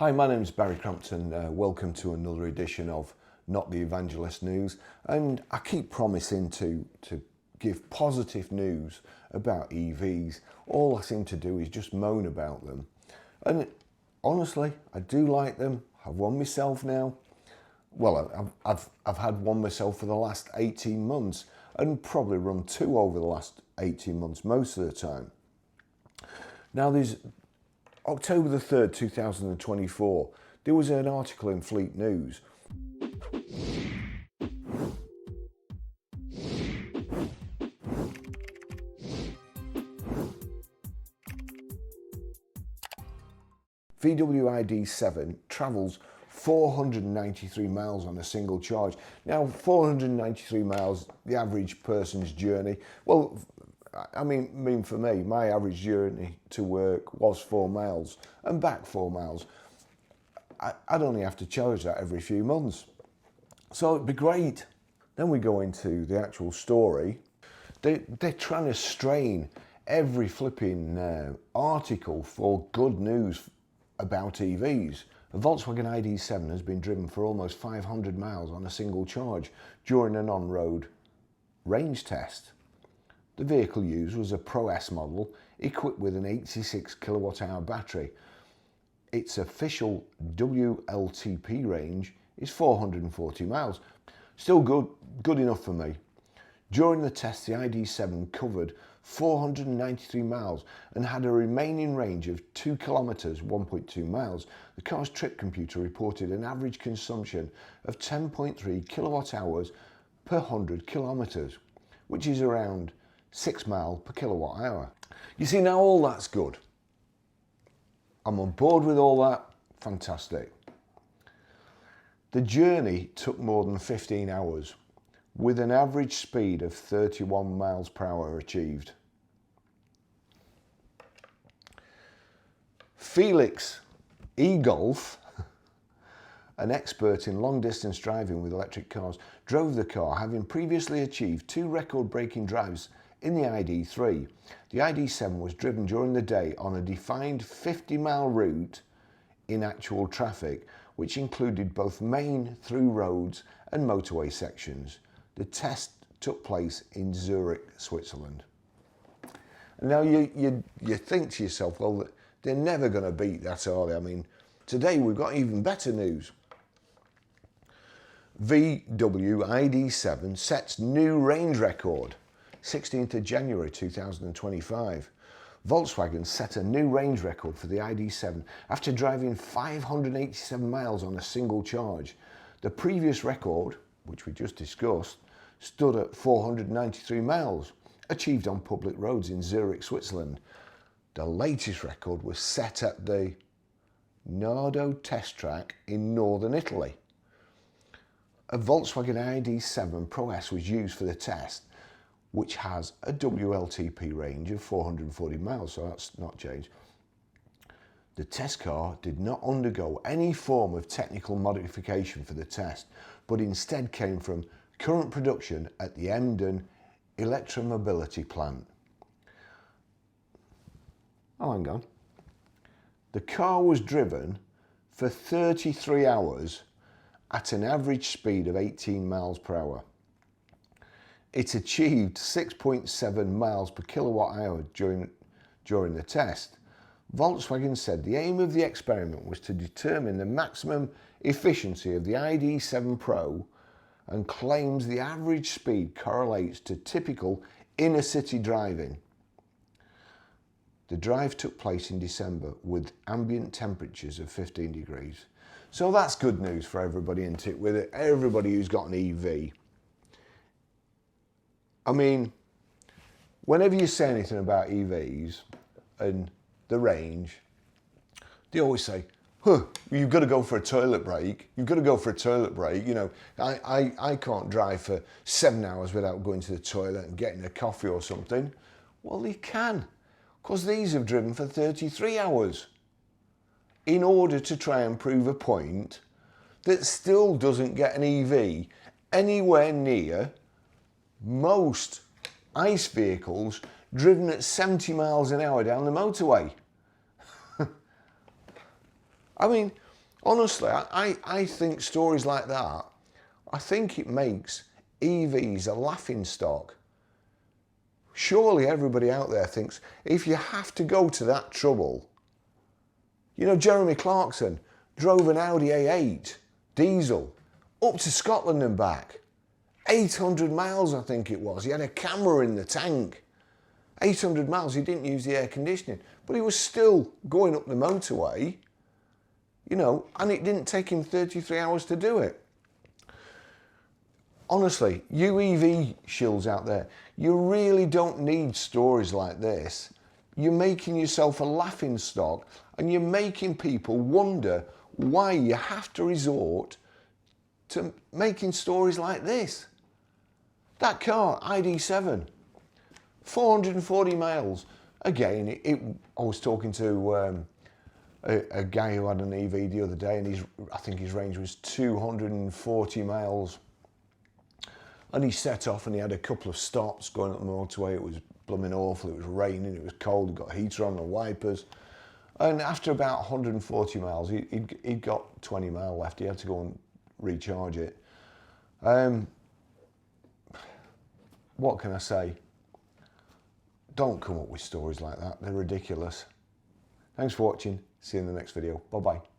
Hi, my name is Barrie Crampton. Welcome to another edition of Not the Evangelist News. And I keep promising to give positive news about EVs. All I seem to do is just moan about them. And honestly, I do like them. I've one myself now. Well, I've had one myself for the last 18 months and probably run two over the last 18 months most of the time. Now there's October the 3rd, 2024, there was an article in Fleet News. VW ID.7 travels 493 miles on a single charge. Now, 493 miles, the average person's journey. Well, I mean for me, my average journey to work was 4 miles and back 4 miles. I'd only have to charge that every few months. So it'd be great. Then we go into the actual story. They're trying to strain every flipping article for good news about EVs. A Volkswagen ID.7 has been driven for almost 500 miles on a single charge during an on-road range test. The vehicle used was a Pro S model equipped with an 86 kilowatt-hour battery. Its official WLTP range is 440 miles. Still good enough for me. During the test, the ID.7 covered 493 miles and had a remaining range of 2 kilometres, 1.2 miles. The car's trip computer reported an average consumption of 10.3 kilowatt hours per 100 kilometres, which is around 6 miles per kilowatt hour. You see, now all that's good. I'm on board with all that. Fantastic. The journey took more than 15 hours with an average speed of 31 miles per hour achieved. Felix Egolf, an expert in long-distance driving with electric cars, drove the car, having previously achieved 2 record-breaking drives in the ID.3. The ID.7 was driven during the day on a defined 50-mile route in actual traffic, which included both main through roads and motorway sections. The test took place in Zurich, Switzerland. And now you think to yourself, well, they're never going to beat that, are they? I mean, today we've got even better news. VW ID.7 sets new range record. 16th of January 2025. Volkswagen set a new range record for the ID.7 after driving 587 miles on a single charge. The previous record, which we just discussed, stood at 493 miles, achieved on public roads in Zurich, Switzerland. The latest record was set at the Nardo test track in northern Italy. A Volkswagen ID.7 Pro S was used for the test, which has a WLTP range of 440 miles, so that's not changed. The test car did not undergo any form of technical modification for the test, but instead came from current production at the Emden electromobility plant. Oh, hang on. The car was driven for 33 hours at an average speed of 18 miles per hour. It achieved 6.7 miles per kilowatt hour during the test. Volkswagen said the aim of the experiment was to determine the maximum efficiency of the ID.7 Pro and claims the average speed correlates to typical inner city driving. The drive took place in December with ambient temperatures of 15 degrees. So that's good news for everybody, isn't it? With everybody who's got an EV. I mean, whenever you say anything about EVs and the range, they always say, you've got to go for a toilet break. You've got to go for a toilet break. You know, I can't drive for 7 hours without going to the toilet and getting a coffee or something. Well, you can, because these have driven for 33 hours in order to try and prove a point that still doesn't get an EV anywhere near most ICE vehicles driven at 70 miles an hour down the motorway. I mean, Honestly, I think stories like that, I think it makes EVs a laughing stock. Surely everybody out there thinks if you have to go to that trouble, you know, Jeremy Clarkson drove an Audi A8 diesel up to Scotland and back. 800 miles, I think it was. He had a camera in the tank. 800 miles, he didn't use the air conditioning, but he was still going up the motorway, you know, and it didn't take him 33 hours to do it. Honestly, you EV shills out there, you really don't need stories like this. You're making yourself a laughing stock and you're making people wonder why you have to resort to making stories like this. That car, ID7, 440 miles. Again, I was talking to a guy who had an EV the other day, and I think his range was 240 miles. And he set off and he had a couple of stops going up the motorway. It was blooming awful, it was raining, it was cold, he got heater on and wipers. And after about 140 miles, he'd got 20 mile left. He had to go and recharge it. What can I say? Don't come up with stories like that. They're ridiculous. Thanks for watching. See you in the next video. Bye-bye.